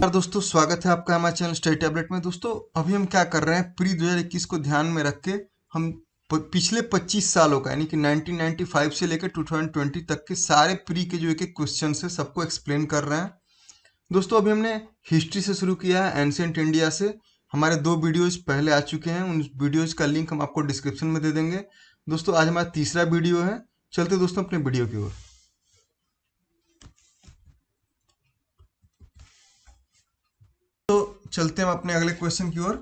नमस्कार दोस्तों, स्वागत है आपका हमारे चैनल स्टडी टैबलेट में। दोस्तों अभी हम क्या कर रहे हैं, प्री 2021 को ध्यान में रख के हम पिछले 25 सालों का यानी कि 1995 से लेकर 2020 तक के सारे प्री के जो एक एक क्वेश्चन है सबको एक्सप्लेन कर रहे हैं। दोस्तों अभी हमने हिस्ट्री से शुरू किया है, एंशिएंट इंडिया से। हमारे 2 वीडियोज पहले आ चुके हैं, उन वीडियोज का लिंक हम आपको डिस्क्रिप्शन में दे देंगे। दोस्तों आज हमारा तीसरा वीडियो है। चलते दोस्तों अपने वीडियो की ओर। तो चलते हैं हम अपने अगले क्वेश्चन की ओर।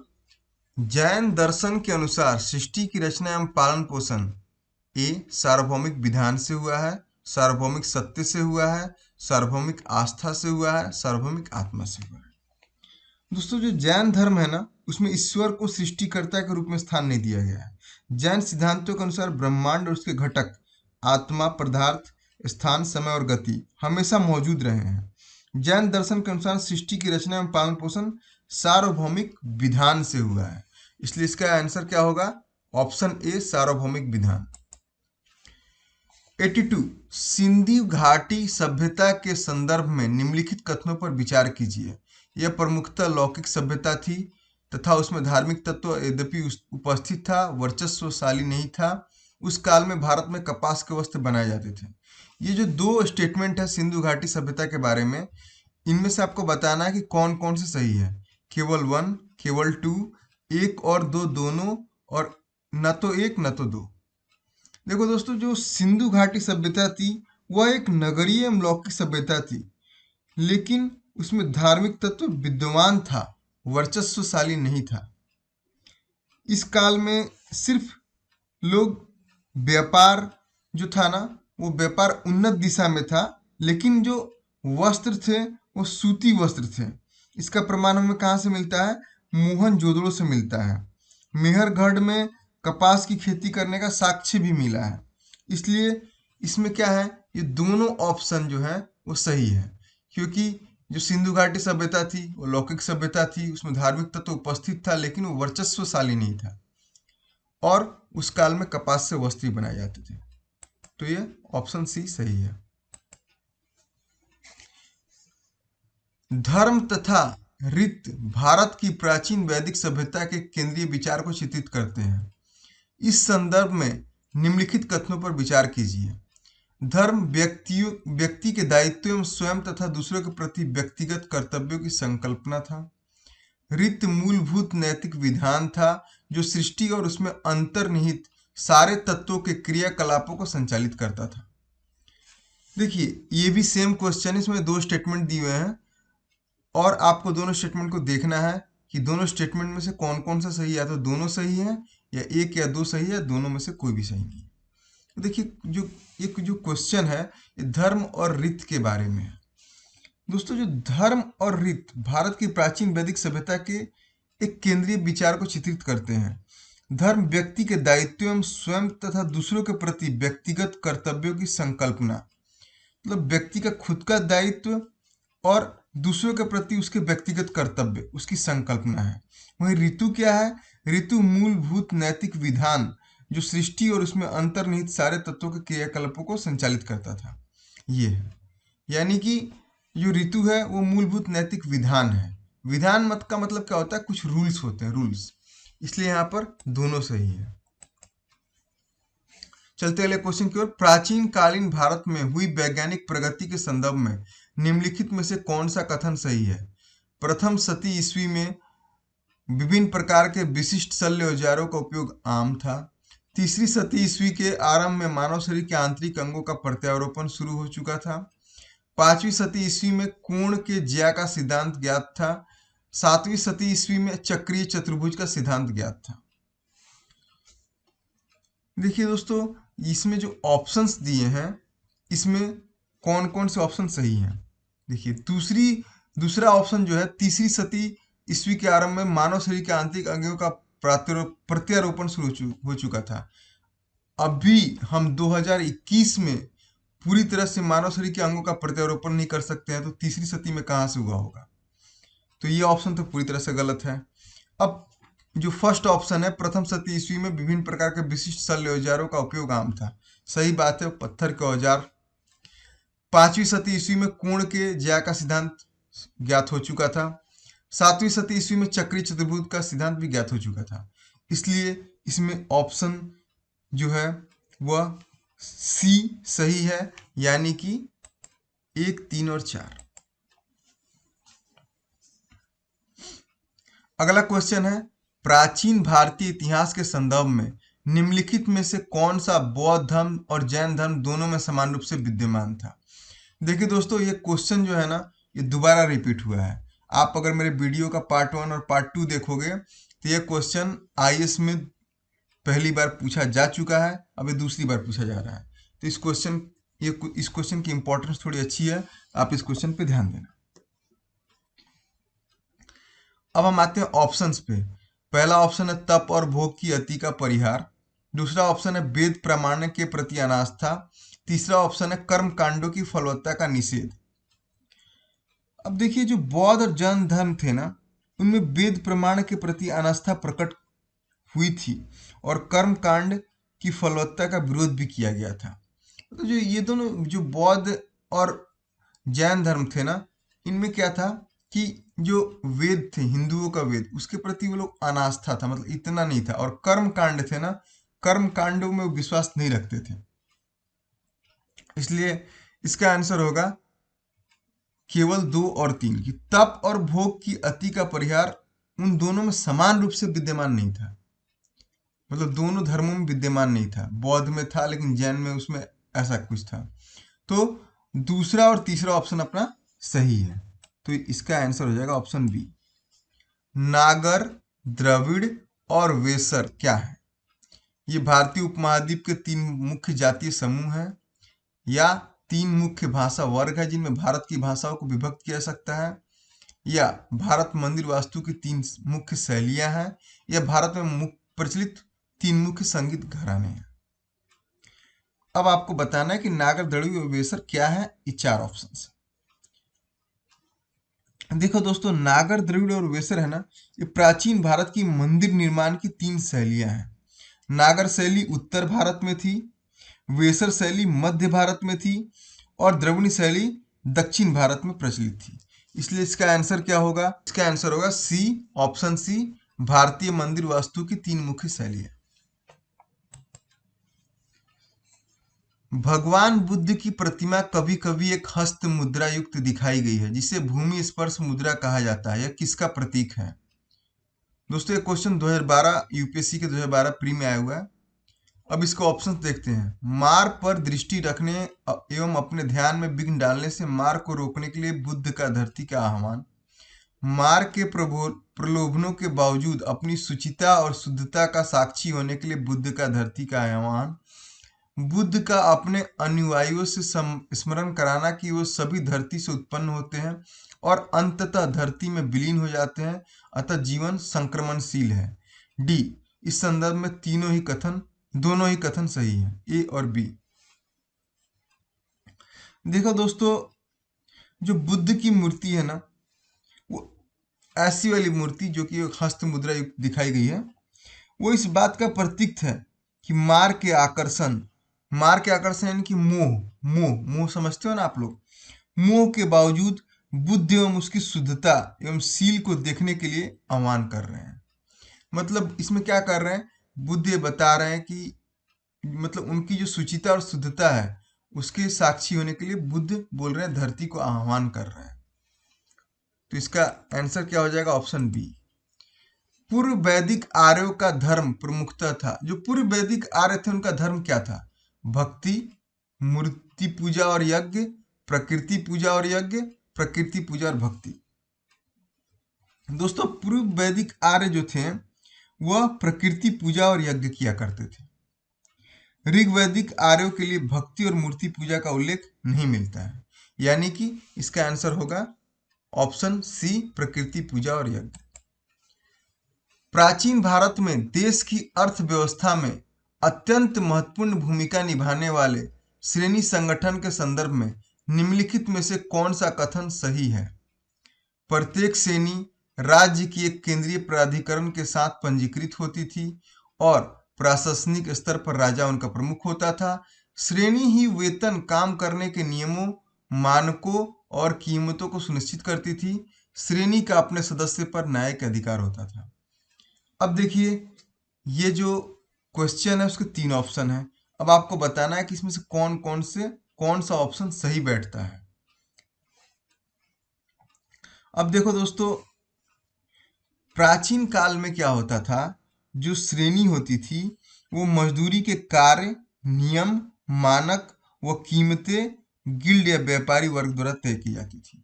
जैन दर्शन के अनुसार सृष्टि की रचना एवं पालन पोषण ए सार्वभौमिक विधान से हुआ है, सार्वभौमिक सत्य से हुआ है, सार्वभौमिक आस्था से हुआ है, सार्वभौमिक आत्मा से हुआ है। दोस्तों जो जैन धर्म है ना, उसमें ईश्वर को सृष्टिकर्ता के रूप में स्थान नहीं दिया गया है। जैन सिद्धांतों के अनुसार ब्रह्मांड और उसके घटक आत्मा, पदार्थ, स्थान, समय और गति हमेशा मौजूद रहे हैं। जैन दर्शन के अनुसार सृष्टि की रचना एवं पालन पोषण सार्वभौमिक विधान से हुआ है, इसलिए इसका आंसर क्या होगा? ऑप्शन ए सार्वभौमिक विधान। 82 सिंधु घाटी सभ्यता के संदर्भ में निम्नलिखित कथनों पर विचार कीजिए। यह प्रमुखतः लौकिक सभ्यता थी तथा उसमें धार्मिक तत्व यद्यपि उपस्थित था, वर्चस्वशाली नहीं था। उस काल में भारत में कपास के वस्त्र बनाए जाते थे। ये जो 2 स्टेटमेंट है सिंधु घाटी सभ्यता के बारे में, इनमें से आपको बताना है कि कौन कौन से सही है। केवल 1, केवल 2, 1 और 2 दोनों, और न तो 1 न तो 2। देखो दोस्तों, जो सिंधु घाटी सभ्यता थी वह एक नगरीय एवं लौकिक सभ्यता थी, लेकिन उसमें धार्मिक तत्व विद्यमान था, वर्चस्वशाली नहीं था। इस काल में सिर्फ लोग व्यापार जो था ना, वो व्यापार उन्नत दिशा में था, लेकिन जो वस्त्र थे वो सूती वस्त्र थे। इसका प्रमाण हमें कहाँ से मिलता है? मोहनजोदड़ो से मिलता है। मेहरगढ़ में कपास की खेती करने का साक्ष्य भी मिला है। इसलिए इसमें क्या है, ये दोनों ऑप्शन जो है वो सही है, क्योंकि जो सिंधु घाटी सभ्यता थी वो लौकिक सभ्यता थी, उसमें धार्मिक तत्व उपस्थित था लेकिन वो वर्चस्वशाली नहीं था, और उस काल में कपास से वस्त्र बनाए जाते थे। तो ये ऑप्शन सी सही है। धर्म तथा रीत भारत की प्राचीन वैदिक सभ्यता के केंद्रीय विचार को चित्रित करते हैं। इस संदर्भ में निम्नलिखित कथनों पर विचार कीजिए। धर्म व्यक्ति के दायित्व एवं स्वयं तथा दूसरों के प्रति व्यक्तिगत कर्तव्यों की संकल्पना था। रीत मूलभूत नैतिक विधान था जो सृष्टि और उसमें अंतर्निहित सारे तत्वों के क्रियाकलापों को संचालित करता था। देखिए ये भी सेम क्वेश्चन, इसमें 2 स्टेटमेंट दिए हुए हैं और आपको दोनों स्टेटमेंट को देखना है कि दोनों स्टेटमेंट में से कौन कौन सा सही है। या तो दोनों सही है, या 1 या 2 सही है, दोनों में से कोई भी सही नहीं है। तो देखिए जो क्वेश्चन है ये धर्म और रीत के बारे में है। दोस्तों जो धर्म और रीत भारत की प्राचीन वैदिक सभ्यता के एक केंद्रीय विचार को चित्रित करते हैं। धर्म व्यक्ति के दायित्व एवं स्वयं तथा दूसरों के प्रति व्यक्तिगत कर्तव्यों की संकल्पना, मतलब व्यक्ति का खुद का दायित्व और दूसरों के प्रति उसके व्यक्तिगत कर्तव्य, उसकी संकल्पना है। वहीं ऋतु क्या है? ऋतु मूलभूत नैतिक विधान जो सृष्टि और उसमें अंतर्निहित सारे तत्वों के क्रियाकलापों को संचालित करता था। ये है, यानी कि जो ऋतु है वो मूलभूत नैतिक विधान है। विधान मत का मतलब क्या होता है? कुछ रूल्स होते हैं, रूल्स। इसलिए यहाँ पर दोनों सही है। चलते अगले क्वेश्चन की ओर। प्राचीन कालीन भारत में हुई वैज्ञानिक प्रगति के संदर्भ में निम्नलिखित में से कौन सा कथन सही है? प्रथम शती ईस्वी में विभिन्न प्रकार के विशिष्ट शल्य औजारों का उपयोग आम था। तीसरी शती ईस्वी के आरंभ में मानव शरीर के आंतरिक अंगों का प्रत्यारोपण शुरू हो चुका था। 5वीं शती ईस्वी में कोण के ज्या का सिद्धांत ज्ञात था। 7वीं शती ईस्वी में चक्रीय चतुर्भुज का सिद्धांत ज्ञात था। देखिए दोस्तों, इसमें जो ऑप्शंस दिए हैं इसमें कौन कौन से ऑप्शन सही हैं? देखिए दूसरा ऑप्शन जो है, तीसरी शती ईस्वी के आरंभ में मानव शरीर के आंतरिक अंगों का प्रत्यारोपण शुरू हो चुका था। अभी हम 2021 में पूरी तरह से मानव शरीर के अंगों का प्रत्यारोपण नहीं कर सकते हैं, तो तीसरी शती में कहाँ से हुआ होगा? तो ये ऑप्शन तो पूरी तरह से गलत है। अब जो फर्स्ट ऑप्शन है, प्रथम शती ईस्वी में विभिन्न प्रकार के विशिष्ट शल्य औजारों का उपयोग आम था, सही बात है, पत्थर के औजार। 5वीं शती ईस्वी में कोण के ज्या का सिद्धांत ज्ञात हो चुका था। 7वीं शती ईस्वी में चक्रीय चतुर्भुज का सिद्धांत भी ज्ञात हो चुका था। इसलिए इसमें ऑप्शन जो है वह सी सही है, यानी कि 1, 3 और 4। अगला क्वेश्चन है, प्राचीन भारतीय इतिहास के संदर्भ में निम्नलिखित में से कौन सा बौद्ध धर्म और जैन धर्म दोनों में समान रूप से विद्यमान था। देखिए दोस्तों, ये क्वेश्चन जो है ना, ये दोबारा रिपीट हुआ है। आप अगर मेरे वीडियो का पार्ट 1 और पार्ट 2 देखोगे तो ये क्वेश्चन आईएएस में पहली बार पूछा जा चुका है, अब ये दूसरी बार पूछा जा रहा है। तो इस क्वेश्चन की इंपॉर्टेंस थोड़ी अच्छी है, आप इस क्वेश्चन पे ध्यान देना। अब हम आते हैं ऑप्शंस पे। पहला ऑप्शन है तप और भोग की अति का परिहार। दूसरा ऑप्शन है वेद प्रमाण के प्रति अनास्था। तीसरा ऑप्शन है कर्म कांडों की फलवत्ता का निषेध। अब देखिए, जो बौद्ध और जैन धर्म थे ना, उनमें वेद प्रमाण के प्रति अनास्था प्रकट हुई थी और कर्म कांड की फलवत्ता का विरोध भी किया गया था। तो जो ये दोनों, जो बौद्ध और जैन धर्म थे ना, इनमें क्या था कि जो वेद थे, हिंदुओं का वेद, उसके प्रति वो लोग अनास्था था, मतलब इतना नहीं था। और कर्म कांड थे ना, कर्म कांडों में विश्वास नहीं रखते थे। इसलिए इसका आंसर होगा केवल 2 और 3 की तप और भोग की अति का परिहार उन दोनों में समान रूप से विद्यमान नहीं था। मतलब दोनों धर्मों में विद्यमान नहीं था। बौद्ध में था लेकिन जैन में उसमें ऐसा कुछ था। तो दूसरा और तीसरा ऑप्शन अपना सही है। तो इसका आंसर हो जाएगा ऑप्शन बी। नागर, द्रविड़ और वेसर क्या है? ये भारतीय उपमहाद्वीप के 3 मुख्य जातीय समूह हैं या 3 मुख्य भाषा वर्ग है जिनमें भारत की भाषाओं को विभक्त किया जा सकता है, या भारत मंदिर वास्तु की 3 मुख्य शैलियां हैं, या भारत में प्रचलित 3 मुख्य संगीत घराने हैं। अब आपको बताना है कि नागर, द्रविड़ और वेसर क्या है। ये 4 ऑप्शन। देखो दोस्तों, नागर, द्रविड़ और वेसर है ना, ये प्राचीन भारत की मंदिर निर्माण की 3 शैलियां हैं। नागर शैली उत्तर भारत में थी, वेसर शैली मध्य भारत में थी और द्रविड़ शैली दक्षिण भारत में प्रचलित थी। इसलिए इसका आंसर क्या होगा? इसका आंसर होगा सी, ऑप्शन सी, भारतीय मंदिर वास्तु की 3 मुख्य शैलियां। भगवान बुद्ध की प्रतिमा कभी कभी एक हस्त मुद्रा युक्त दिखाई गई है जिसे भूमि स्पर्श मुद्रा कहा जाता है। यह किसका प्रतीक है? दोस्तों, ये क्वेश्चन 2012 यूपीएससी के 2012 प्री में आया हुआ है। अब इसको ऑप्शन देखते हैं। मार पर दृष्टि रखने एवं अपने ध्यान में विघ्न डालने से मार को रोकने के लिए बुद्ध का धरती का आह्वान। मार के प्रलोभनों के बावजूद अपनी शुचिता और शुद्धता का साक्षी होने के लिए बुद्ध का धरती का आह्वान। बुद्ध का अपने अनुयायियों से स्मरण कराना कि वो सभी धरती से उत्पन्न होते हैं और अंततः धरती में विलीन हो जाते हैं, अतः जीवन संक्रमणशील है। डी, इस संदर्भ में दोनों ही कथन सही हैं, ए और बी। देखो दोस्तों, जो बुद्ध की मूर्ति है ना, वो ऐसी वाली मूर्ति जो कि हस्त मुद्रा युक्त दिखाई गई है, वो इस बात का प्रतीक है कि मार के आकर्षण यानी कि मोह समझते हो ना आप लोग। मोह के बावजूद बुद्ध एवं उसकी शुद्धता एवं शील को देखने के लिए आह्वान कर रहे हैं। मतलब इसमें क्या कर रहे हैं? बुद्ध ये बता रहे हैं कि मतलब उनकी जो शुचिता और शुद्धता है उसके साक्षी होने के लिए बुद्ध बोल रहे हैं, धरती को आह्वान कर रहे हैं। तो इसका आंसर क्या हो जाएगा? Option B. पूर्व वैदिक आर्यों का धर्म प्रमुखता था। जो पूर्व वैदिक आर्य थे उनका धर्म क्या था? भक्ति, मूर्ति पूजा और यज्ञ, प्रकृति पूजा और यज्ञ, प्रकृति पूजा और भक्ति। दोस्तों, पूर्व वैदिक आर्य जो थे वह प्रकृति पूजा और यज्ञ किया करते थे। ऋग्वैदिक आर्यों के लिए भक्ति और मूर्ति पूजा का उल्लेख नहीं मिलता है, यानी कि इसका आंसर होगा ऑप्शन सी, प्रकृति पूजा और यज्ञ। प्राचीन भारत में देश की अर्थव्यवस्था में अत्यंत महत्वपूर्ण भूमिका निभाने वाले श्रेणी संगठन के संदर्भ में निम्नलिखित में से कौन सा कथन सही है? प्रत्येक श्रेणी राज्य की एक केंद्रीय प्राधिकरण के साथ पंजीकृत होती थी और प्रशासनिक स्तर पर राजा उनका प्रमुख होता था। श्रेणी ही वेतन, काम करने के नियमों, मानकों और कीमतों को सुनिश्चित करती थी। श्रेणी का अपने सदस्य पर न्यायिक अधिकार होता था। अब देखिए, ये जो क्वेश्चन है उसके 3 ऑप्शन है। अब आपको बताना है कि इसमें से कौन सा ऑप्शन सही बैठता है। अब देखो दोस्तों, प्राचीन काल में क्या होता था, जो श्रेणी होती थी वो मजदूरी के कार्य, नियम, मानक व कीमतें गिल्ड या व्यापारी वर्ग द्वारा तय की जाती थी।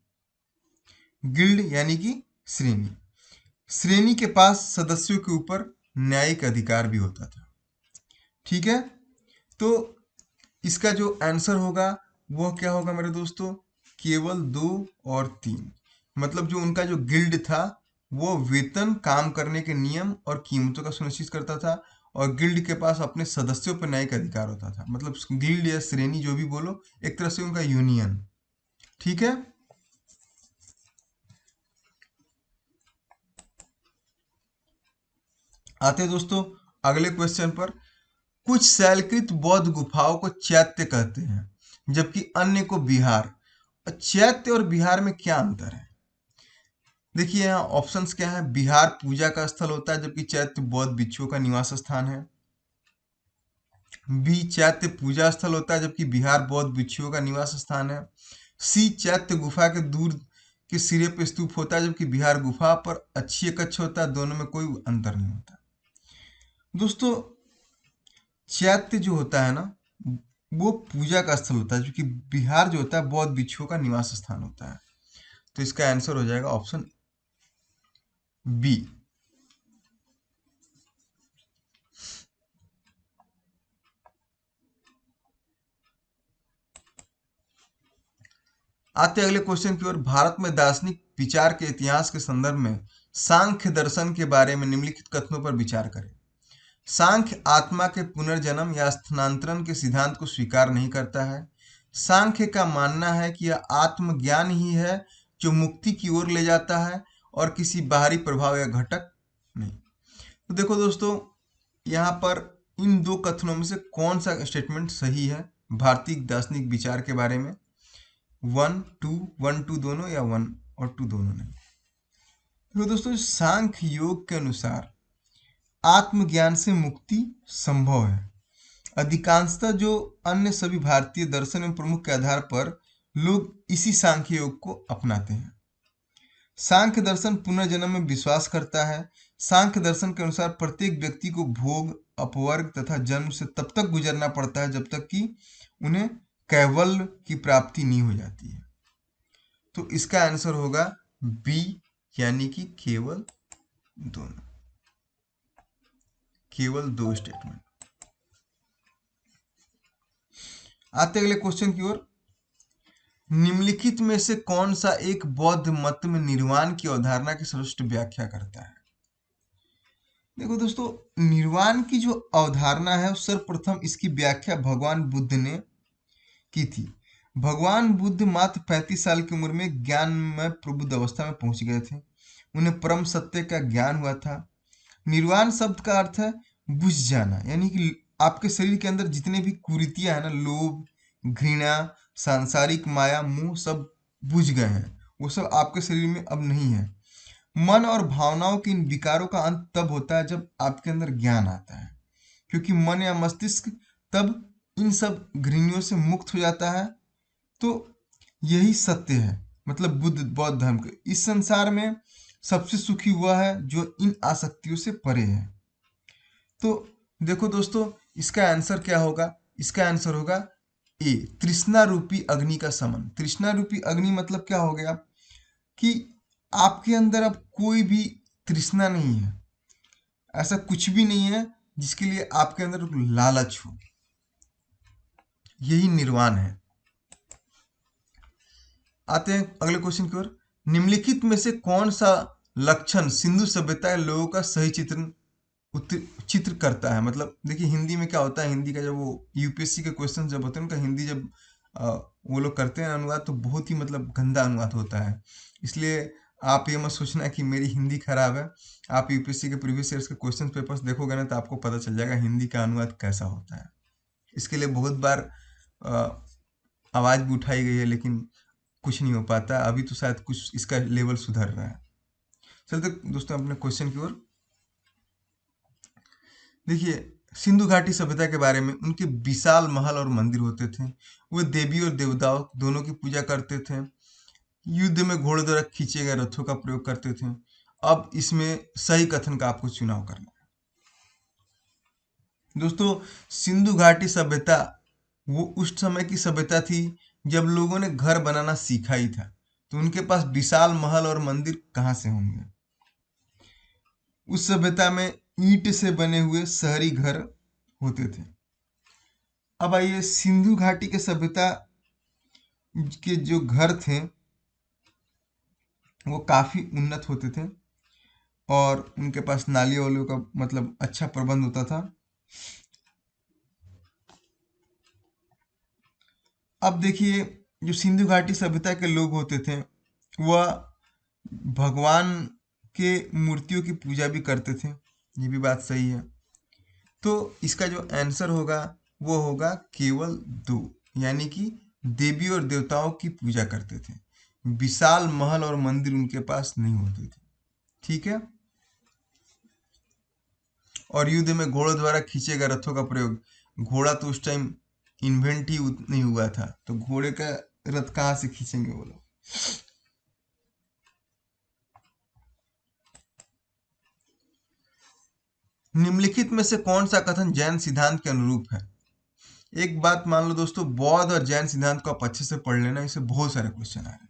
गिल्ड यानी कि श्रेणी। श्रेणी के पास सदस्यों के ऊपर न्यायिक अधिकार भी होता था। ठीक है, तो इसका जो आंसर होगा वह क्या होगा मेरे दोस्तों, केवल 2 और 3। मतलब जो उनका जो गिल्ड था वो वेतन, काम करने के नियम और कीमतों का सुनिश्चित करता था, और गिल्ड के पास अपने सदस्यों पर न्यायिक अधिकार होता था। मतलब गिल्ड या श्रेणी जो भी बोलो, एक तरह से उनका यूनियन। ठीक है, आते हैं दोस्तों अगले क्वेश्चन पर। कुछ शैलकृत बौद्ध गुफाओं को चैत्य कहते हैं, जबकि अन्य को विहार। चैत्य और विहार में क्या अंतर है? देखिए यहाँ ऑप्शंस क्या है। विहार पूजा का स्थल होता है, जबकि चैत्य बौद्ध भिक्षुओं का निवास स्थान है। बी, चैत्य पूजा स्थल होता है, जबकि विहार बौद्ध भिक्षुओं का निवास स्थान है। सी, चैत्य गुफा के दूर के सिरे पर स्तूप होता है, जबकि विहार गुफा पर अच्छी कक्ष होता है। दोनों में कोई अंतर नहीं होता। दोस्तों, चैत्य जो होता है ना, वो पूजा का स्थल होता है, जबकि विहार जो होता है बौद्ध भिक्षुओं का निवास स्थान होता है। तो इसका आंसर हो जाएगा ऑप्शन बी। आते अगले क्वेश्चन की ओर। भारत में दार्शनिक विचार के इतिहास के संदर्भ में सांख्य दर्शन के बारे में निम्नलिखित कथनों पर विचार करें। सांख्य आत्मा के पुनर्जन्म या स्थानांतरण के सिद्धांत को स्वीकार नहीं करता है। सांख्य का मानना है कि यह आत्मज्ञान ही है जो मुक्ति की ओर ले जाता है, और किसी बाहरी प्रभाव या घटक नहीं। तो देखो दोस्तों, यहाँ पर इन 2 कथनों में से कौन सा स्टेटमेंट सही है भारतीय दार्शनिक विचार के बारे में? 1 2 दोनों, या 1 और 2 दोनों नहीं? तो दोस्तों, सांख्य योग के अनुसार आत्मज्ञान से मुक्ति संभव है। अधिकांशतः जो अन्य सभी भारतीय दर्शन एवं प्रमुख के आधार पर लोग इसी सांख्य योग को अपनाते हैं। सांख्य दर्शन पुनर्जन्म में विश्वास करता है। सांख्य दर्शन के अनुसार प्रत्येक व्यक्ति को भोग, अपवर्ग तथा जन्म से तब तक गुजरना पड़ता है जब तक कि उन्हें कैवल्य की प्राप्ति नहीं हो जाती है। तो इसका आंसर होगा बी, यानी कि केवल दोनों, केवल 2 स्टेटमेंट। आते अगले क्वेश्चन की ओर। निम्नलिखित में से कौन सा एक बौद्ध मत में निर्वाण की अवधारणा की सर्वश्रेष्ठ व्याख्या करता है? देखो दोस्तों, निर्वाण की जो अवधारणा है सर्वप्रथम इसकी व्याख्या भगवान बुद्ध ने की थी। भगवान बुद्ध मात्र 35 साल की उम्र में ज्ञान में प्रबुद्ध अवस्था में पहुंच गए थे। उन्हें परम सत्य का ज्ञान हुआ था। निर्वाण शब्द का अर्थ है बुझ जाना, यानी कि आपके शरीर के अंदर जितने भी कुरीतियां हैं ना, लोभ, घृणा, सांसारिक माया, मोह, सब बुझ गए हैं। वो सब आपके शरीर में अब नहीं है। मन और भावनाओं के इन विकारों का अंत तब होता है जब आपके अंदर ज्ञान आता है, क्योंकि मन या मस्तिष्क तब इन सब घृणियों से मुक्त हो जाता है। तो यही सत्य है, मतलब बुद्ध बौद्ध धर्म के इस संसार में सबसे सुखी वह है जो इन आसक्तियों से परे है। तो देखो दोस्तों, इसका आंसर क्या होगा? इसका आंसर होगा ए, तृष्णा रूपी अग्नि का समन। तृष्णा रूपी अग्नि मतलब क्या हो गया कि आपके अंदर अब कोई भी तृष्णा नहीं है, ऐसा कुछ भी नहीं है जिसके लिए आपके अंदर लालच हो। यही निर्वाण है। आते हैं अगले क्वेश्चन की ओर। निम्नलिखित में से कौन सा लक्षण सिंधु सभ्यता के लोगों का सही चित्र करता है? मतलब देखिए, हिंदी में क्या होता है, हिंदी का जब वो यूपीएससी के क्वेश्चन जब होते हैं उनका हिंदी जब वो लोग करते हैं अनुवाद, तो बहुत ही मतलब गंदा अनुवाद होता है। इसलिए आप ये मत सोचना कि मेरी हिंदी खराब है। आप यूपीएससी के प्रीवियस ईयर्स के क्वेश्चन पेपर्स देखोगे ना, तो आपको पता चल जाएगा हिंदी का अनुवाद कैसा होता है। इसके लिए बहुत बार आवाज़ भी उठाई गई है, लेकिन कुछ नहीं हो पाता। अभी तो शायद कुछ इसका लेवल सुधर रहा है। चलते दोस्तों अपने क्वेश्चन की ओर। देखिए, सिंधु घाटी सभ्यता के बारे में, उनके विशाल महल और मंदिर होते थे। वे देवी और देवताओं दोनों की पूजा करते थे। युद्ध में घोड़े द्वारा खींचे गए रथों का प्रयोग करते थे। अब इसमें सही कथन का आपको चुनाव करना है। दोस्तों, सिंधु घाटी सभ्यता वो उस समय की सभ्यता थी जब लोगों ने घर बनाना सीखा ही था, तो उनके पास विशाल महल और मंदिर कहाँ से होंगे। उस सभ्यता में ईंट से बने हुए शहरी घर होते थे। अब आइए, सिंधु घाटी के सभ्यता के जो घर थे वो काफी उन्नत होते थे और उनके पास नालियों वालियों का मतलब अच्छा प्रबंध होता था। अब देखिए, जो सिंधु घाटी सभ्यता के लोग होते थे वह भगवान के मूर्तियों की पूजा भी करते थे। ये भी बात सही है। तो इसका जो आंसर होगा वो होगा केवल दो, यानी कि देवी और देवताओं की पूजा करते थे। विशाल महल और मंदिर उनके पास नहीं होते थे। ठीक है। और युद्ध में घोड़ों द्वारा खींचे गए रथों का प्रयोग, घोड़ा तो उस टाइम इन्वेंट ही नहीं हुआ था, तो घोड़े का रथ कहाँ से खींचेंगे वो लोग। निम्नलिखित में से कौन सा कथन जैन सिद्धांत के अनुरूप है। एक बात मान लो दोस्तों, बौद्ध और जैन सिद्धांत को आप अच्छे से पढ़ लेना, इससे बहुत सारे क्वेश्चन आ रहे हैं।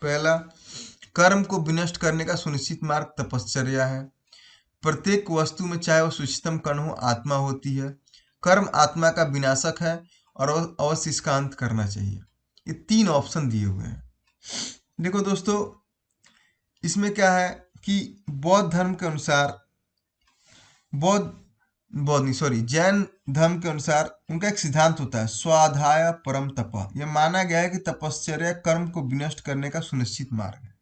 पहला, कर्म को विनष्ट करने का सुनिश्चित मार्ग तपश्चर्या है। प्रत्येक वस्तु में चाहे वह सूक्ष्मतम कण हो, आत्मा होती है। कर्म आत्मा का विनाशक है और अवश्य इसका अंत करना चाहिए। ये तीन ऑप्शन दिए हुए हैं। देखो दोस्तों, इसमें क्या है कि बौद्ध धर्म के अनुसार, बौद्ध बौद्ध नहीं सॉरी जैन धर्म के अनुसार उनका एक सिद्धांत होता है, स्वाध्याय परम तप। यह माना गया है कि तपश्चर्या कर्म को विनष्ट करने का सुनिश्चित मार्ग है।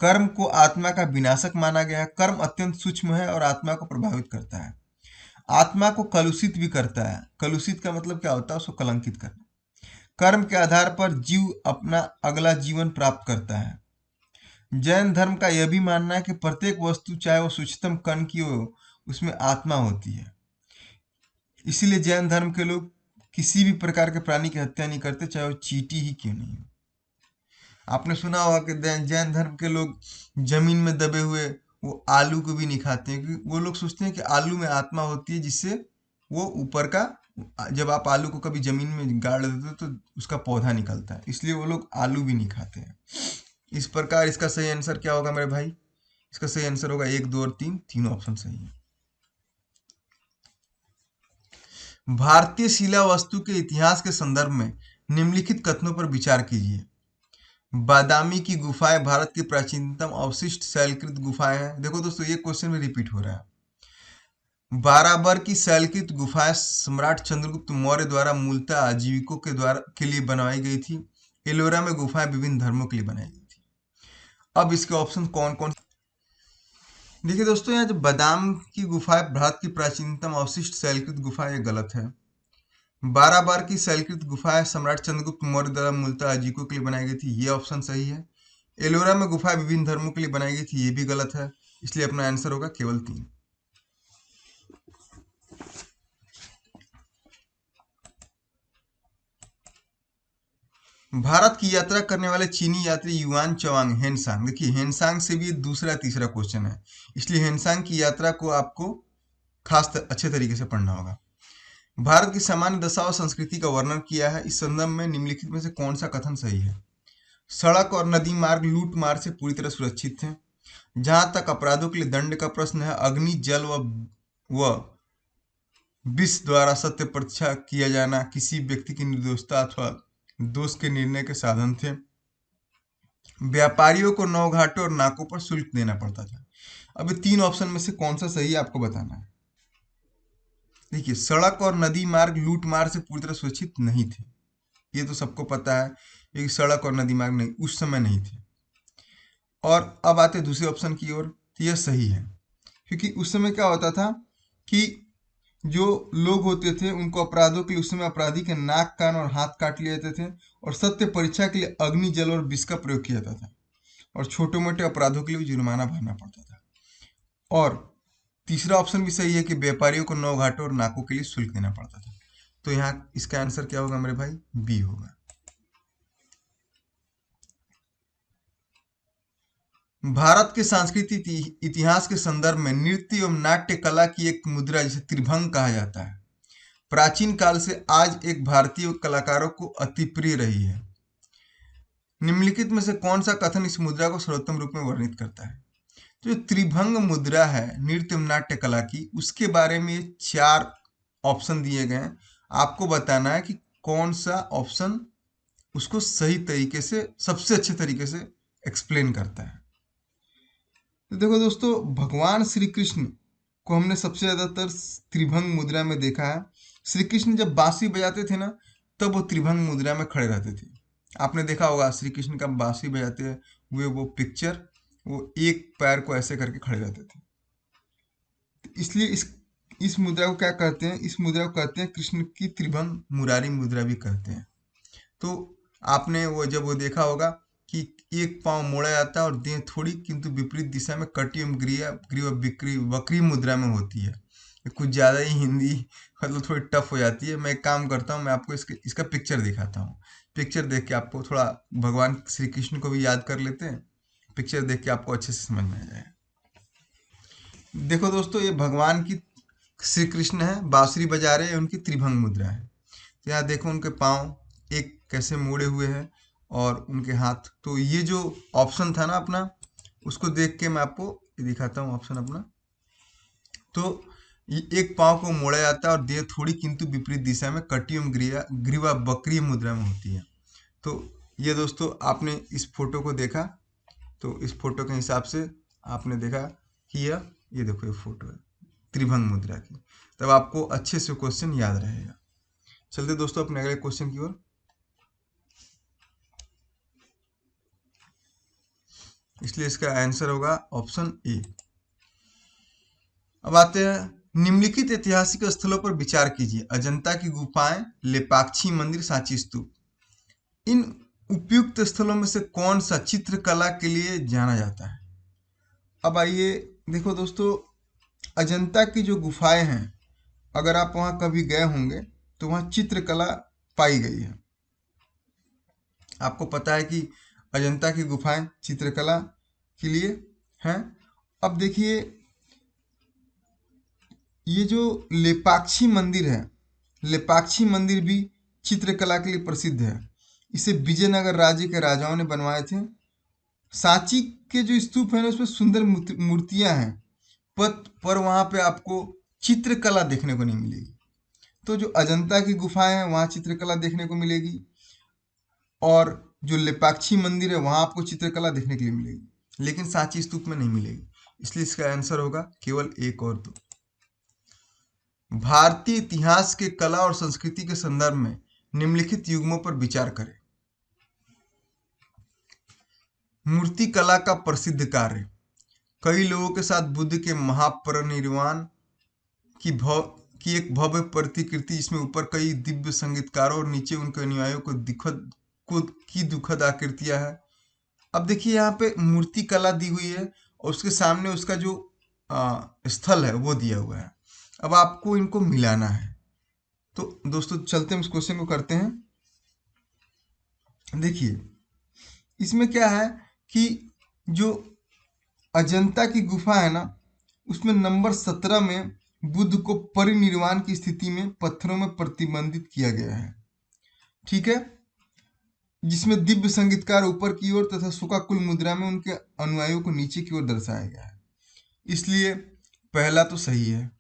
कर्म को आत्मा का विनाशक माना गया है। कर्म अत्यंत सूक्ष्म है और आत्मा को प्रभावित करता है। आत्मा को कलुषित भी करता है। कलुषित का मतलब क्या होता है, उसको कलंकित करना। कर्म के आधार पर जीव अपना अगला जीवन प्राप्त करता है। जैन धर्म का यह भी मानना है कि प्रत्येक वस्तु चाहे वो सूक्ष्मतम कण की हो, उसमें आत्मा होती है। इसीलिए जैन धर्म के लोग किसी भी प्रकार के प्राणी की हत्या नहीं करते, चाहे वो चींटी ही क्यों नहीं हो। आपने सुना होगा कि जैन धर्म के लोग जमीन में दबे हुए वो आलू को भी नहीं खाते हैं, क्योंकि वो लोग सोचते हैं कि आलू में आत्मा होती है, जिससे वो ऊपर का, जब आप आलू को कभी जमीन में गाड़ देते हो तो उसका पौधा निकलता है, इसलिए वो लोग आलू भी नहीं खाते हैं। इस प्रकार इसका सही आंसर क्या होगा मेरे भाई। इसका सही आंसर होगा 1, 2 और 3, तीनों ऑप्शन सही है। भारतीय शिला वस्तु के इतिहास के संदर्भ में निम्नलिखित कथनों पर विचार कीजिए। बादामी की गुफाएं भारत की प्राचीनतम अवशिष्ट शैलकृत गुफाएं हैं। देखो दोस्तों, ये क्वेश्चन में रिपीट हो रहा है। बाराबर की शैलकृत गुफाएं सम्राट चंद्रगुप्त मौर्य द्वारा मूलतः आजीविकों के लिए बनवाई गई थी। एलोरा में गुफाएं विभिन्न धर्मों के लिए बनाई गई थी। अब इसके ऑप्शन कौन कौन। देखिए दोस्तों, यहाँ जो बादाम की गुफाएं भारत की प्राचीनतम अवशिष्ट शैलकृत गुफा, ये गलत है। बाराबार की शैलकृत गुफाएं सम्राट चंद्रगुप्त मौर्य द्वारा मूलतः अजीकों के लिए बनाई गई थी, ये ऑप्शन सही है। एलोरा में गुफाएं विभिन्न धर्मों के लिए बनाई गई थी, ये भी गलत है। इसलिए अपना आंसर होगा केवल 3। भारत की यात्रा करने वाले चीनी यात्री युआन चवांग हेनसांग, देखिए हेनसांग से भी दूसरा तीसरा क्वेश्चन है, इसलिए हेनसांग की यात्रा को आपको अच्छे तरीके से पढ़ना होगा। भारत की सामान्य दशा और संस्कृति का वर्णन किया है। इस संदर्भ में निम्नलिखित में से कौन सा कथन सही है। सड़क और नदी मार्ग लूट मार से पूरी तरह सुरक्षित थे। जहां तक अपराधों के लिए दंड का प्रश्न है, अग्नि, जल व विष द्वारा सत्य परीक्षा किया जाना किसी व्यक्ति की निर्दोषता अथवा दोष के निर्णय के साधन थे। व्यापारियों को नौघाटों और नाकों पर शुल्क देना पड़ता था। अब ये 3 ऑप्शन में से कौन सा सही है आपको बताना है। देखिए, सड़क और नदी मार्ग लूट मार से पूरी तरह सुरक्षित नहीं थे, ये तो सबको पता है। ये सड़क और नदी मार्ग नहीं, उस समय नहीं थे। और अब आते दूसरे ऑप्शन की ओर, तो यह सही है, क्योंकि उस समय क्या होता था कि जो लोग होते थे उनको अपराधों के लिए उस समय अपराधी के नाक, कान और हाथ काट लिए जाते थे, और सत्य परीक्षा के लिए अग्नि, जल और विष का प्रयोग किया जाता था, और छोटे मोटे अपराधों के लिए भी जुर्माना भरना पड़ता था। और तीसरा ऑप्शन भी सही है कि व्यापारियों को नौ घाटों और नाकों के लिए शुल्क देना पड़ता था। तो यहाँ इसका आंसर क्या होगा मेरे भाई? बी होगा। भारत के सांस्कृतिक इतिहास के संदर्भ में नृत्य एवं नाट्य कला की एक मुद्रा जिसे त्रिभंग कहा जाता है, प्राचीन काल से आज एक भारतीय कलाकारों को अति प्रिय रही है। निम्नलिखित में से कौन सा कथन इस मुद्रा को सर्वोत्तम रूप में वर्णित करता है? तो जो त्रिभंग मुद्रा है नृत्य एवं नाट्य कला की, उसके बारे में ये 4 ऑप्शन दिए गए हैं। आपको बताना है कि कौन सा ऑप्शन उसको सही तरीके से, सबसे अच्छे तरीके से एक्सप्लेन करता है। तो देखो दोस्तों, भगवान श्री कृष्ण को हमने सबसे ज़्यादातर त्रिभंग मुद्रा में देखा है। श्री कृष्ण जब बांसुरी बजाते थे ना, तब वो त्रिभंग मुद्रा में खड़े रहते थे। आपने देखा होगा श्री कृष्ण का बांसुरी बजाते हुए वो पिक्चर, वो एक पैर को ऐसे करके खड़े रहते थे। तो इसलिए इस मुद्रा को क्या कहते हैं? इस मुद्रा को कहते हैं कृष्ण की त्रिभंग मुरारी मुद्रा भी कहते हैं। तो आपने वो देखा होगा कि एक पांव मोड़ा जाता है और देह थोड़ी किंतु विपरीत दिशा में कटी एवं ग्रीवा ग्रीवा विक्री वक्री मुद्रा में होती है। ये कुछ ज़्यादा ही हिंदी मतलब थोड़ी टफ हो जाती है। मैं एक काम करता हूँ, मैं आपको इसका पिक्चर दिखाता हूँ। पिक्चर देख के आपको थोड़ा भगवान श्री कृष्ण को भी याद कर लेते हैं। पिक्चर देख के आपको अच्छे से समझ में आ जाएगा। देखो दोस्तों, ये भगवान की श्री कृष्ण है, बांसुरी बजा रहे हैं, उनकी त्रिभंग मुद्रा है। तो यहाँ देखो उनके पाँव एक कैसे मुड़े हुए हैं और उनके हाथ। तो ये जो ऑप्शन था ना अपना, उसको देख के मैं आपको ये दिखाता हूँ ऑप्शन अपना। तो एक पाँव को मोड़ा जाता है और देह थोड़ी किंतु विपरीत दिशा में कटी एवं ग्रीवा बकरी मुद्रा में होती है। तो ये दोस्तों, आपने इस फोटो को देखा, तो इस फोटो के हिसाब से आपने देखा कि ये देखो ये फोटो है त्रिभंग मुद्रा की। तब आपको अच्छे से क्वेश्चन याद रहेगा। चलते दोस्तों अपने अगले क्वेश्चन की ओर। इसलिए इसका आंसर होगा ऑप्शन ए। अब आते हैं, निम्नलिखित ऐतिहासिक स्थलों पर विचार कीजिए। अजंता की गुफाएं, लेपाक्षी मंदिर, सांची स्तूप। इन उपयुक्त स्थलों में से कौन सा चित्रकला के लिए जाना जाता है? अब आइए देखो दोस्तों, अजंता की जो गुफाएं हैं, अगर आप वहां कभी गए होंगे तो वहां चित्रकला पाई गई है। आपको पता है कि अजंता की गुफाएं चित्रकला के लिए हैं। अब देखिए, ये जो लेपाक्षी मंदिर है, लेपाक्षी मंदिर भी चित्रकला के लिए प्रसिद्ध है। इसे विजयनगर राज्य के राजाओं ने बनवाए थे। सांची के जो स्तूप है ना, उसमें सुंदर मूर्तियां हैं, पर वहां पे आपको चित्रकला देखने को नहीं मिलेगी। तो जो अजंता की गुफाएं हैं वहां चित्रकला देखने को मिलेगी, और जो लेपाक्षी मंदिर है वहां आपको चित्रकला देखने के लिए मिलेगी, लेकिन सांची स्तूप में नहीं मिलेगी। इसलिए इसका आंसर होगा केवल एक और दो। भारतीय इतिहास के कला और संस्कृति के संदर्भ में निम्नलिखित युग्मों पर विचार करें। मूर्ति कला का प्रसिद्ध कार्य, कई लोगों के साथ बुद्ध के महापरिनिर्वाण की की एक भव्य प्रतिकृति, जिसमें ऊपर कई दिव्य संगीतकारों और नीचे उनके अनुयायियों की दुखद आकृतियां हैं। अब देखिए यहाँ पे मूर्ति कला दी हुई है और उसके सामने उसका जो स्थल है वो दिया हुआ है। अब आपको इनको मिलाना है। तो दोस्तों चलते हम इस क्वेश्चन को करते हैं। देखिए इसमें क्या है कि जो अजंता की गुफा है ना, उसमें नंबर 17 में बुद्ध को परिनिर्वाण की स्थिति में पत्थरों में प्रतिबंधित किया गया है, ठीक है, जिसमें दिव्य संगीतकार ऊपर की ओर तथा शोकाकुल मुद्रा में उनके अनुयायियों को नीचे की ओर दर्शाया गया है। इसलिए पहला तो सही है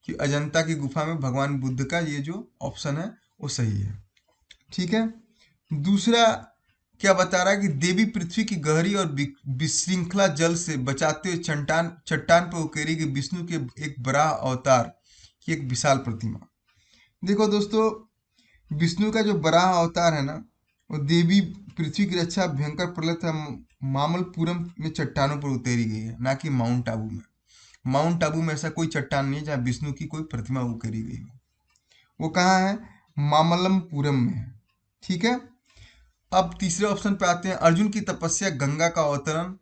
कि अजंता की गुफा में भगवान बुद्ध का ये जो ऑप्शन है वो सही है, ठीक है। दूसरा क्या बता रहा है कि देवी पृथ्वी की गहरी और विशृंखला जल से बचाते हुए चट्टान पर उकेरी गई विष्णु के एक बराह अवतार की एक विशाल प्रतिमा। देखो दोस्तों, विष्णु का जो बराह अवतार है ना, वो देवी पृथ्वी की रक्षा भयंकर प्रलय था मामल्लपुरम में चट्टानों पर उतेरी गई है, ना कि माउंट आबू में। माउंट आबू में ऐसा कोई चट्टान नहीं है जहाँ विष्णु की कोई प्रतिमा उकेरी गई हो। वो कहाँ है? मामल्लपुरम में है। ठीक है। अब तीसरे ऑप्शन पे आते हैं। अर्जुन की तपस्या गंगा का अवतरण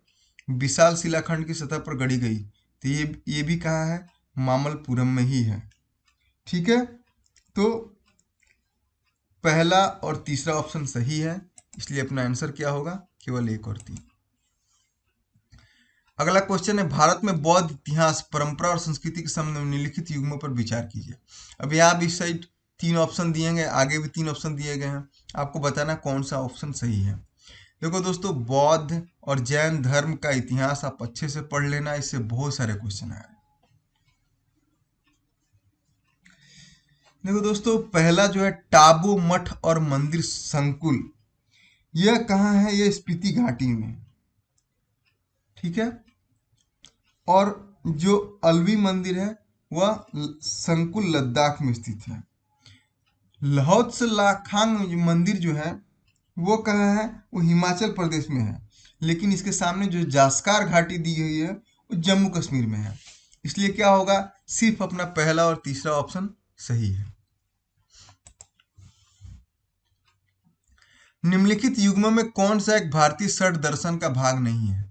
विशाल शिलाखंड की सतह पर गढ़ी गई, तो ये भी कहाँ है? मामल्लपुरम में ही है। ठीक है। तो पहला और तीसरा ऑप्शन सही है, इसलिए अपना आंसर क्या होगा? केवल 1 और 3। अगला क्वेश्चन है, भारत में बौद्ध इतिहास, परंपरा और संस्कृति के संबंध में निम्नलिखित युग्मों पर विचार कीजिए। अब यहाँ भी इस साइड 3 ऑप्शन दिए गए, आगे भी 3 ऑप्शन दिए गए हैं, आपको बताना कौन सा ऑप्शन सही है। देखो दोस्तों, बौद्ध और जैन धर्म का इतिहास आप अच्छे से पढ़ लेना, इससे बहुत सारे क्वेश्चन आ रहे हैं। देखो दोस्तों, पहला जो है टाबो मठ और मंदिर संकुल, यह कहाँ है? यह स्पीति घाटी में। ठीक है। और जो अलवी मंदिर है वह संकुल लद्दाख में स्थित है। लाहौत्स लाखांग मंदिर जो है वो कहाँ है? वो हिमाचल प्रदेश में है, लेकिन इसके सामने जो जास्कार घाटी दी गई है वो जम्मू कश्मीर में है। इसलिए क्या होगा? सिर्फ अपना पहला और तीसरा ऑप्शन सही है। निम्नलिखित युग्मों में कौन सा एक भारतीय षड दर्शन का भाग नहीं है?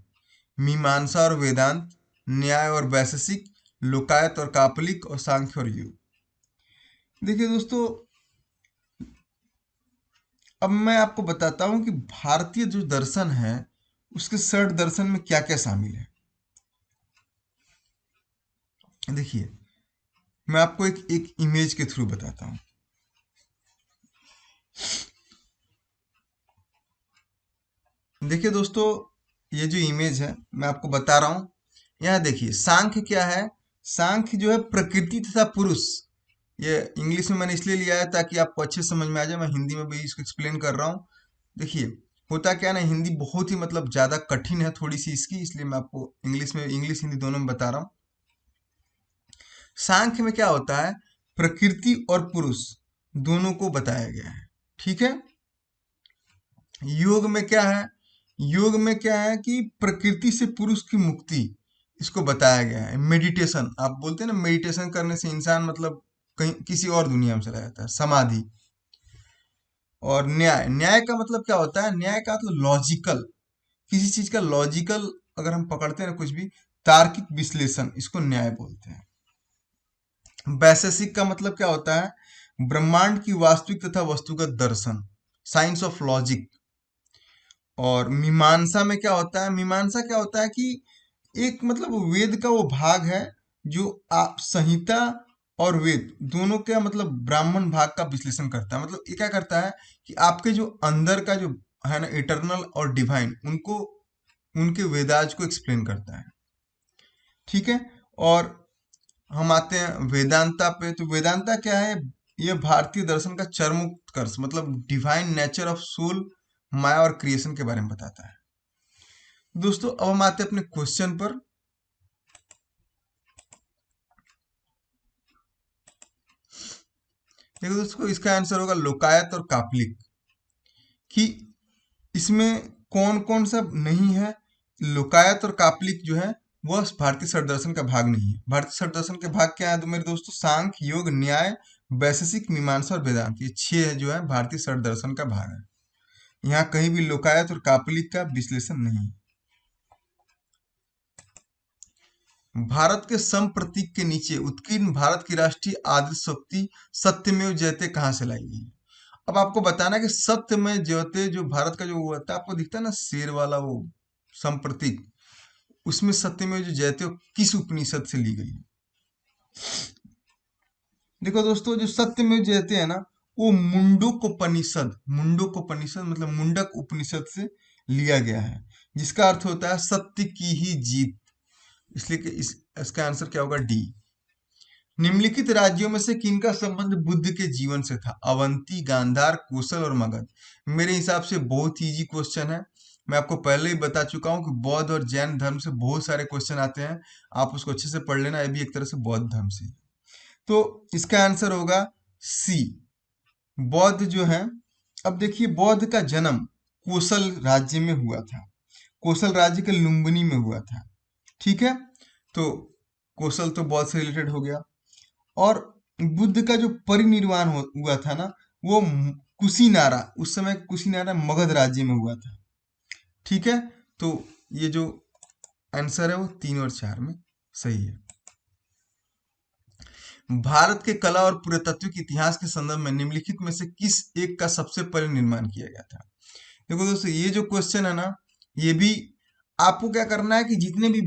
मीमांसा और वेदांत, न्याय और वैशेषिक, लोकायत और कापलिक, और सांख्य और योग। देखिए दोस्तों, अब मैं आपको बताता हूं कि भारतीय जो दर्शन है उसके षड दर्शन में क्या क्या शामिल है। देखिए, मैं आपको एक इमेज के थ्रू बताता हूं। देखिए दोस्तों, ये जो इमेज है मैं आपको बता रहा हूं। यहाँ देखिए, सांख्य क्या है? सांख्य जो है प्रकृति तथा पुरुष। ये इंग्लिश में मैंने इसलिए लिया है ताकि आपको अच्छे समझ में आ जाए, मैं हिंदी में भी इसको एक्सप्लेन कर रहा हूँ। देखिए, होता क्या ना, हिंदी बहुत ही मतलब ज़्यादा कठिन है थोड़ी सी इसकी, इसलिए मैं आपको इंग्लिश हिंदी दोनों में बता रहा हूँ। सांख्य में क्या होता है? प्रकृति और पुरुष दोनों को बताया गया है। ठीक है। योग में क्या है? योग में क्या है कि प्रकृति से पुरुष की मुक्ति, इसको बताया गया है। मेडिटेशन, आप बोलते हैं ना, मेडिटेशन करने से इंसान मतलब कहीं किसी और दुनिया में चला जाता है, समाधि। और न्याय, न्याय का मतलब क्या होता है? न्याय का मतलब लॉजिकल, किसी चीज का लॉजिकल अगर हम पकड़ते हैं ना कुछ भी, तार्किक विश्लेषण, इसको न्याय बोलते हैं। वैशेषिक का मतलब क्या होता है? ब्रह्मांड की वास्तविक तथा वस्तुगत दर्शन, साइंस ऑफ लॉजिक। और मीमांसा में क्या होता है? मीमांसा क्या होता है कि एक मतलब वेद का वो भाग है जो आप संहिता और वेद दोनों का मतलब ब्राह्मण भाग का विश्लेषण करता है। मतलब ये क्या करता है कि आपके जो अंदर का जो है ना, इटरनल और डिवाइन, उनको उनके वेदाज को एक्सप्लेन करता है। ठीक है। और हम आते हैं वेदांता पे। तो वेदांता क्या है? यह भारतीय दर्शन का चरमोत्कर्ष, मतलब डिवाइन नेचर ऑफ सोल, माया और क्रिएशन के बारे में बताता है। दोस्तों, अब हम आते हैं अपने क्वेश्चन पर। देखो दोस्तों, इसका आंसर होगा लोकायत और कापलिक। कि इसमें कौन कौन सा नहीं है? लोकायत और कापलिक जो है वह भारतीय षड्दर्शन का भाग नहीं है। भारतीय षड्दर्शन के भाग क्या है तो मेरे दोस्तों? सांख्य, योग, न्याय, वैशेषिक, मीमांसा और वेदांत, ये 6 जो है भारतीय षड्दर्शन का भाग है। यहाँ कहीं भी लोकायत और कापलिक का विश्लेषण नहीं है। भारत के सम प्रतीक के नीचे उत्कीर्ण भारत की राष्ट्रीय आदर्श शक्ति सत्यमेव जयते कहाँ से लाई गई? अब आपको बताना कि सत्यमेव जयते जो भारत का जो वो होता है, आपको दिखता है ना शेर वाला वो सम प्रतीक, उसमें सत्यमेव जो जयते वो किस उपनिषद से ली गई है? देखो दोस्तों, जो सत्यमेव जयते है ना, वो मुंडकोपनिषद, मुंडकोपनिषद मतलब मुंडक उपनिषद से लिया गया है, जिसका अर्थ होता है सत्य की ही जीत। इसलिए कि इसका आंसर क्या होगा? डी। निम्नलिखित राज्यों में से किनका संबंध बुद्ध के जीवन से था? अवंती, गांधार, कोसल और मगध। मेरे हिसाब से बहुत इजी क्वेश्चन है। मैं आपको पहले ही बता चुका हूं कि बौद्ध और जैन धर्म से बहुत सारे क्वेश्चन आते हैं, आप उसको अच्छे से पढ़ लेना। ये भी एक तरह से बौद्ध धर्म से। तो इसका आंसर होगा सी, बौद्ध जो है। अब देखिए, बौद्ध का जन्म कोसल राज्य में हुआ था। कोसल राज्य के लुम्बिनी में हुआ था। ठीक है। तो कौशल तो बौद्ध से रिलेटेड हो गया। और बुद्ध का जो परिनिर्वाण हुआ था ना, वो कुशीनारा, उस समय कुशीनारा मगध राज्य में हुआ था। ठीक है, तो ये जो आंसर है वो 3 और 4 में सही है। भारत के कला और पुरातत्विक इतिहास के संदर्भ में निम्नलिखित में से किस एक का सबसे पहले निर्माण किया गया था? देखो दोस्तों, ये जो क्वेश्चन है ना, ये भी आपको क्या करना है कि जितने भी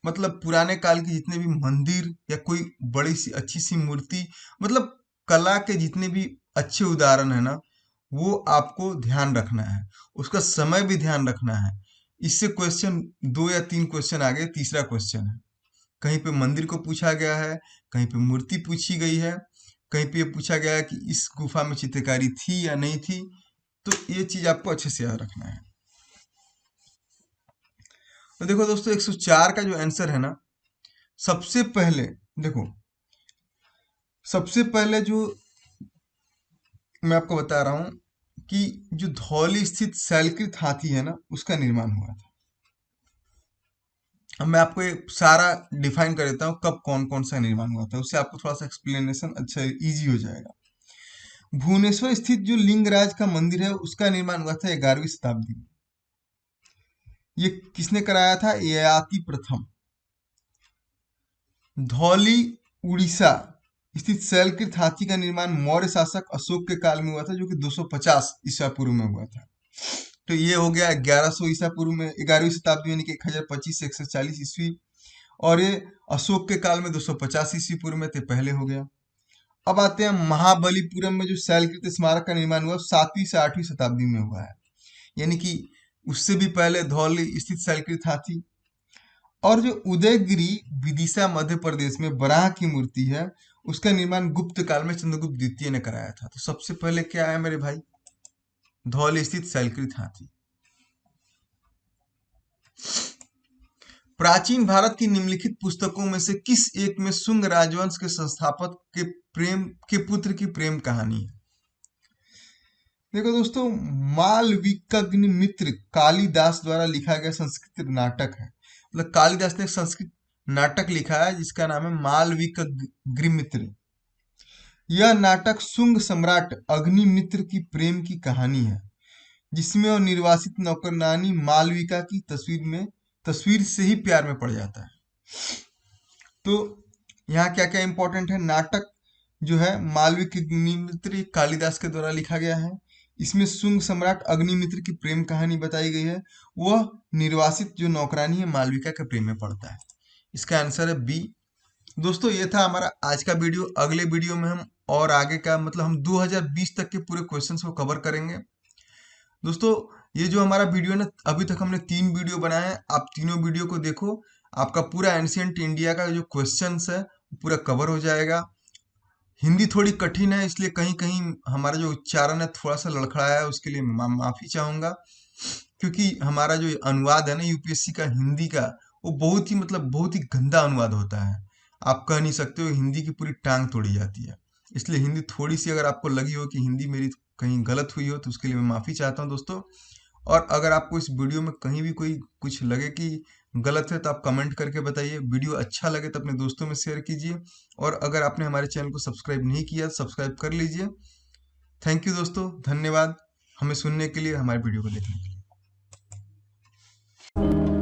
मतलब पुराने काल के जितने भी मंदिर या कोई बड़ी सी अच्छी सी मूर्ति, मतलब कला के जितने भी अच्छे उदाहरण है ना, वो आपको ध्यान रखना है, उसका समय भी ध्यान रखना है। इससे क्वेश्चन 2 या 3 क्वेश्चन आगे तीसरा क्वेश्चन है, कहीं पे मंदिर को पूछा गया है, कहीं पे मूर्ति पूछी गई है, कहीं पे ये पूछा गया है कि इस गुफा में चित्रकारी थी या नहीं थी। तो ये चीज आपको अच्छे से याद रखना है। तो देखो दोस्तों, 104 का जो आंसर है ना, सबसे पहले देखो, सबसे पहले जो मैं आपको बता रहा हूं कि जो धौली स्थित शैलकृत हाथी है ना, उसका निर्माण हुआ था। अब मैं आपको ये सारा डिफाइन कर देता हूँ कब कौन कौन सा निर्माण हुआ था, उससे आपको थोड़ा सा एक्सप्लेनेशन अच्छा इजी हो जाएगा। भुवनेश्वर स्थित जो लिंगराज का मंदिर है, उसका निर्माण हुआ था 11वीं शताब्दी में। ये किसने कराया था? ययाति प्रथम। धौली उड़ीसा स्थित शैलकृत हाथी का निर्माण मौर्य शासक अशोक के काल में हुआ था, जो कि 250 ईसा पूर्व में हुआ था। तो ये हो गया 1100 ईसा पूर्व में, 11वीं शताब्दी यानी कि 1025 से 140 ईस्वी। और ये अशोक के काल में 250 ईस्वी पूर्व में, तो पहले हो गया। अब आते हैं महाबलीपुरम में जो शैलकृत स्मारक का निर्माण हुआ, 7वीं से 8वीं शताब्दी में हुआ है, यानी कि उससे भी पहले धौली स्थित शैलकृत हाथी। और जो उदयगिरी विदिशा मध्य प्रदेश में बराह की मूर्ति है, उसका निर्माण गुप्त काल में चंद्रगुप्त द्वितीय ने कराया था। तो सबसे पहले क्या है मेरे भाई? धौली स्थित शैलकृत हाथी। प्राचीन भारत की निम्नलिखित पुस्तकों में से किस एक में शुंग राजवंश के संस्थापक के पुत्र की प्रेम कहानी है? देखो दोस्तों, मालविकग्निमित्र कालिदास द्वारा लिखा गया संस्कृत नाटक है। मतलब कालिदास ने एक संस्कृत नाटक लिखा है जिसका नाम है मालविकग्निमित्र। यह नाटक शुंग सम्राट अग्निमित्र की प्रेम की कहानी है, जिसमें वह निर्वासित नौकररानी मालविका की तस्वीर से ही प्यार में पड़ जाता है। तो यहाँ क्या क्या इंपॉर्टेंट है? नाटक जो है मालविकग्निमित्र कालिदास के द्वारा लिखा गया है। इसमें शुंग सम्राट अग्निमित्र की प्रेम कहानी बताई गई है। वह निर्वासित जो नौकरानी है मालविका के प्रेम में पड़ता है। इसका आंसर है बी। दोस्तों, ये था हमारा आज का वीडियो। अगले वीडियो में हम और आगे का मतलब हम 2020 तक के पूरे क्वेश्चंस को कवर करेंगे। दोस्तों, ये जो हमारा वीडियो है ना, अभी तक हमने 3 वीडियो बनाए हैं, आप तीनों वीडियो को देखो, आपका पूरा एंशियंट इंडिया का जो क्वेश्चंस है पूरा कवर हो जाएगा। हिंदी थोड़ी कठिन है, इसलिए कहीं कहीं हमारा जो उच्चारण है थोड़ा सा लड़खड़ाया है, उसके लिए माफी चाहूंगा। क्योंकि हमारा जो अनुवाद है ना यूपीएससी का हिंदी का, वो बहुत ही मतलब बहुत ही गंदा अनुवाद होता है। आप कह नहीं सकते हो हिंदी की पूरी टांग तोड़ी जाती है। इसलिए हिंदी थोड़ी सी अगर आपको लगी हो कि हिंदी मेरी कहीं गलत हुई हो, तो उसके लिए मैं माफी चाहता हूँ दोस्तों। और अगर आपको इस वीडियो में कहीं भी कोई कुछ लगे कि गलत है, तो आप कमेंट करके बताइए। वीडियो अच्छा लगे तो अपने दोस्तों में शेयर कीजिए। और अगर आपने हमारे चैनल को सब्सक्राइब नहीं किया तो सब्सक्राइब कर लीजिए। थैंक यू दोस्तों, धन्यवाद हमें सुनने के लिए, हमारे वीडियो को देखने के लिए।